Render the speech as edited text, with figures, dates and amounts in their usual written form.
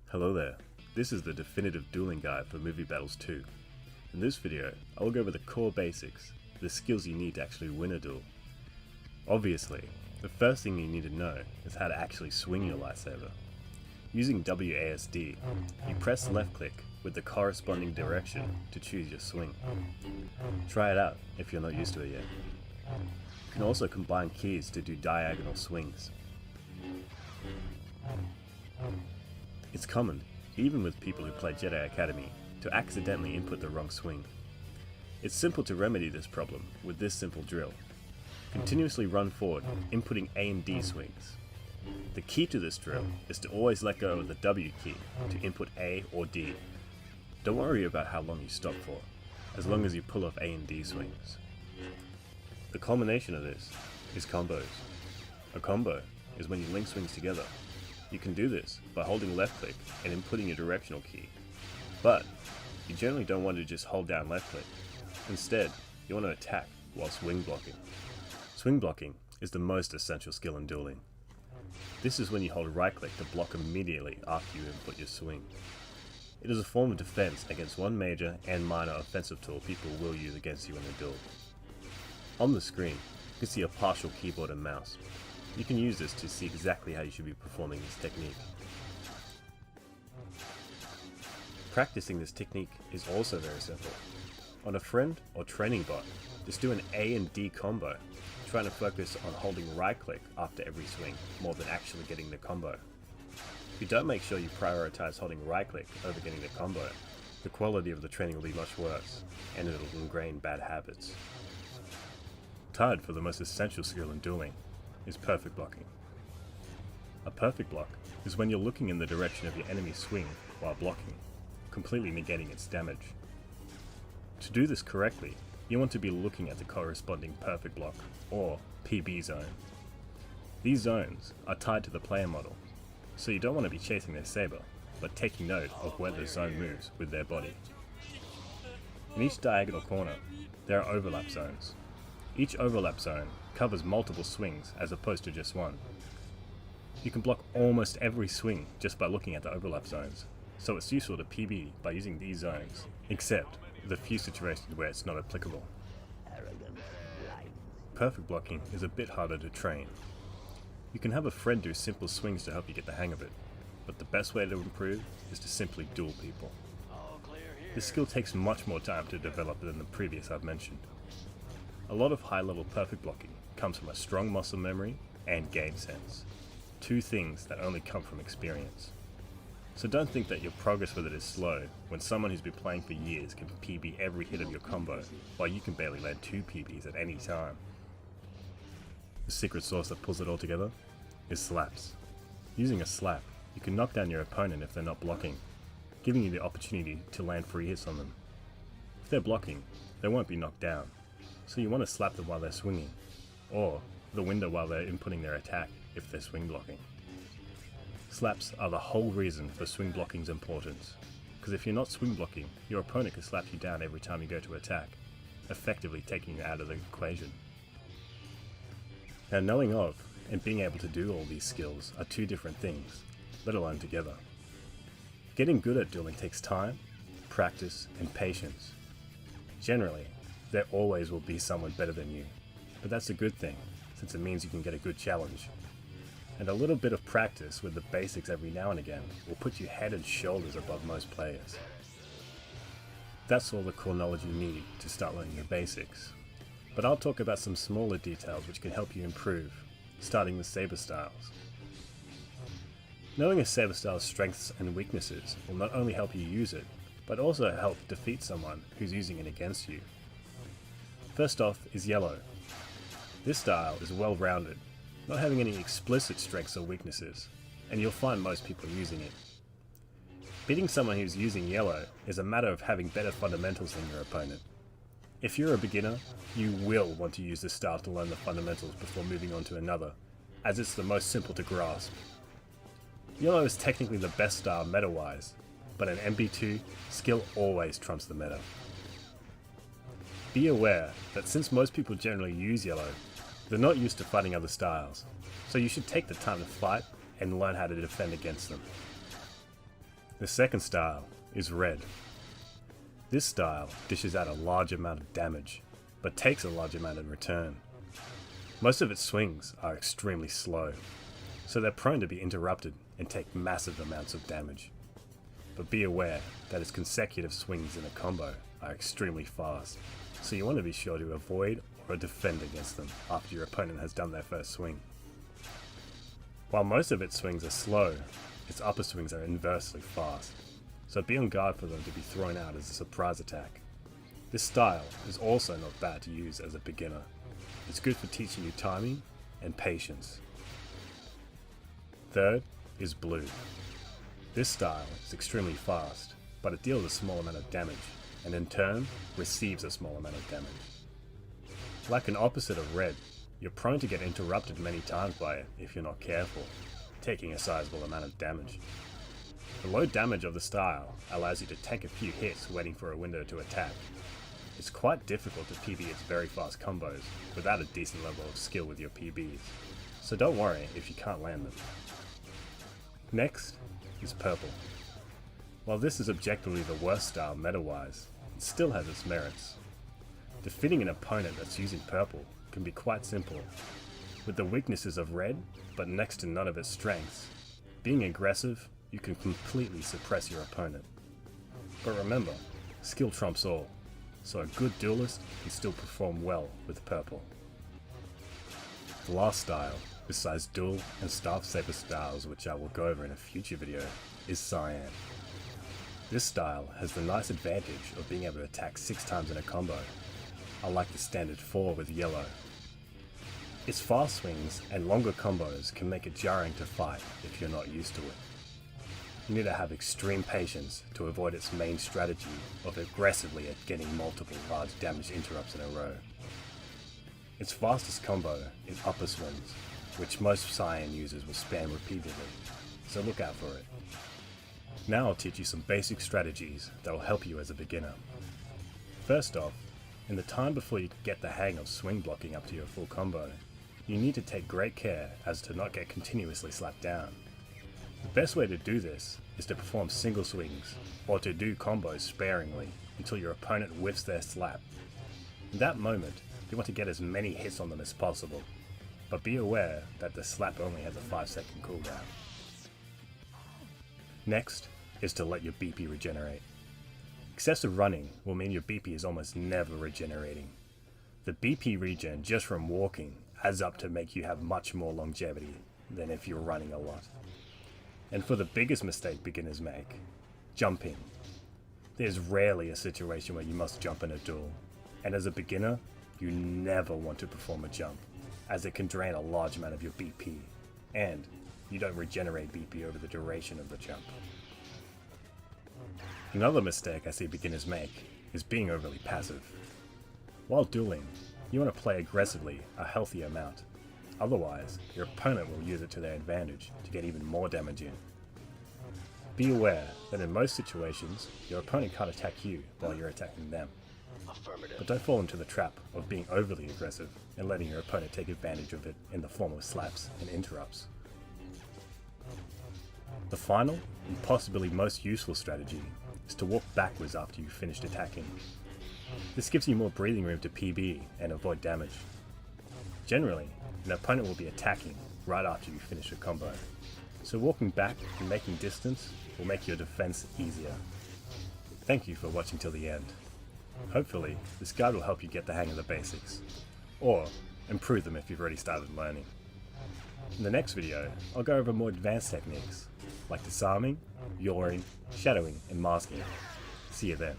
Hello there, this is the definitive dueling guide for Movie Battles 2. In this video, I will go over the core basics, the skills you need to actually win a duel. Obviously, the first thing you need to know is how to actually swing your lightsaber. Using WASD, you press left click with the corresponding direction to choose your swing. Try it out if you're not used to it yet. You can also combine keys to do diagonal swings. It's common, even with people who play Jedi Academy, to accidentally input the wrong swing. It's simple to remedy this problem with this simple drill. Continuously run forward, inputting A and D swings. The key to this drill is to always let go of the W key to input A or D. Don't worry about how long you stop for, as long as you pull off A and D swings. The culmination of this is combos. A combo is when you link swings together. You can do this by holding left click and inputting your directional key, but you generally don't want to just hold down left click. Instead, you want to attack while swing blocking. Swing blocking is the most essential skill in dueling. This is when you hold right click to block immediately after you input your swing. It is a form of defense against one major and minor offensive tool people will use against you in a duel. On the screen, you can see a partial keyboard and mouse. You can use this to see exactly how you should be performing this technique. Practicing this technique is also very simple. On a friend or training bot, just do an A and D combo, trying to focus on holding right click after every swing more than actually getting the combo. If you don't make sure you prioritize holding right click over getting the combo, the quality of the training will be much worse, and it'll ingrain bad habits. Tied for the most essential skill in dueling is perfect blocking. A perfect block is when you're looking in the direction of your enemy's swing while blocking, completely negating its damage. To do this correctly, you want to be looking at the corresponding perfect block, or PB zone. These zones are tied to the player model, so you don't want to be chasing their saber, but taking note of where the zone moves with their body. In each diagonal corner, there are overlap zones. Each overlap zone covers multiple swings as opposed to just one. You can block almost every swing just by looking at the overlap zones, so it's useful to PB by using these zones, except the few situations where it's not applicable. Perfect blocking is a bit harder to train. You can have a friend do simple swings to help you get the hang of it, but the best way to improve is to simply duel people. This skill takes much more time to develop than the previous I've mentioned. A lot of high-level perfect blocking comes from a strong muscle memory and game sense, two things that only come from experience. So don't think that your progress with it is slow when someone who's been playing for years can PB every hit of your combo, while you can barely land 2 PBs at any time. The secret sauce that pulls it all together is slaps. Using a slap, you can knock down your opponent if they're not blocking, giving you the opportunity to land free hits on them. If they're blocking, they won't be knocked down, so you want to slap them while they're swinging, or the window while they're inputting their attack if they're swing blocking. Slaps are the whole reason for swing blocking's importance, because if you're not swing blocking, your opponent can slap you down every time you go to attack, effectively taking you out of the equation. Now, knowing of and being able to do all these skills are two different things, let alone together. Getting good at dueling takes time, practice, and patience. Generally, there always will be someone better than you, but that's a good thing, since it means you can get a good challenge. And a little bit of practice with the basics every now and again will put you head and shoulders above most players. That's all the core knowledge you need to start learning the basics, but I'll talk about some smaller details which can help you improve, starting with Saber Styles. Knowing a Saber Style's strengths and weaknesses will not only help you use it, but also help defeat someone who's using it against you. First off is yellow. This style is well-rounded, not having any explicit strengths or weaknesses, and you'll find most people using it. Beating someone who's using yellow is a matter of having better fundamentals than your opponent. If you're a beginner, you will want to use this style to learn the fundamentals before moving on to another, as it's the most simple to grasp. Yellow is technically the best style meta-wise, but in MB2, skill always trumps the meta. Be aware that since most people generally use yellow, they're not used to fighting other styles, so you should take the time to fight and learn how to defend against them. The second style is red. This style dishes out a large amount of damage, but takes a large amount in return. Most of its swings are extremely slow, so they're prone to be interrupted and take massive amounts of damage. But be aware that its consecutive swings in a combo are extremely fast, so you want to be sure to avoid or defend against them after your opponent has done their first swing. While most of its swings are slow, its upper swings are inversely fast, so be on guard for them to be thrown out as a surprise attack. This style is also not bad to use as a beginner. It's good for teaching you timing and patience. Third is blue. This style is extremely fast, but it deals a small amount of damage, and in turn, receives a small amount of damage. Like an opposite of red, you're prone to get interrupted many times by it if you're not careful, taking a sizable amount of damage. The low damage of the style allows you to tank a few hits waiting for a window to attack. It's quite difficult to PB its very fast combos without a decent level of skill with your PBs, so don't worry if you can't land them. Next is purple. While this is objectively the worst style meta-wise, it still has its merits. Defeating an opponent that's using purple can be quite simple. With the weaknesses of red, but next to none of its strengths, being aggressive, you can completely suppress your opponent. But remember, skill trumps all, so a good duelist can still perform well with purple. The last style, besides dual and staff saber styles, which I will go over in a future video, is cyan. This style has the nice advantage of being able to attack 6 times in a combo, unlike the standard 4 with yellow. Its fast swings and longer combos can make it jarring to fight if you're not used to it. You need to have extreme patience to avoid its main strategy of aggressively getting multiple large damage interrupts in a row. Its fastest combo is upper swings, which most cyan users will spam repeatedly, so look out for it. Now I'll teach you some basic strategies that will help you as a beginner. First off, in the time before you get the hang of swing blocking up to your full combo, you need to take great care as to not get continuously slapped down. The best way to do this is to perform single swings, or to do combos sparingly until your opponent whiffs their slap. In that moment, you want to get as many hits on them as possible, but be aware that the slap only has a 5-second cooldown. Next is to let your BP regenerate. Excessive running will mean your BP is almost never regenerating. The BP regen just from walking adds up to make you have much more longevity than if you're running a lot. And for the biggest mistake beginners make, jumping. There's rarely a situation where you must jump in a duel, and as a beginner, you never want to perform a jump, as it can drain a large amount of your BP, and you don't regenerate BP over the duration of the jump. Another mistake I see beginners make is being overly passive. While dueling, you want to play aggressively a healthy amount, otherwise your opponent will use it to their advantage to get even more damage in. Be aware that in most situations, your opponent can't attack you while you're attacking them. But don't fall into the trap of being overly aggressive and letting your opponent take advantage of it in the form of slaps and interrupts. The final, and possibly most useful strategy, is to walk backwards after you've finished attacking. This gives you more breathing room to PB and avoid damage. Generally, an opponent will be attacking right after you finish a combo, so walking back and making distance will make your defense easier. Thank you for watching till the end. Hopefully, this guide will help you get the hang of the basics, or improve them if you've already started learning. In the next video, I'll go over more advanced techniques, like disarming, yawing, shadowing, and masking. See you then.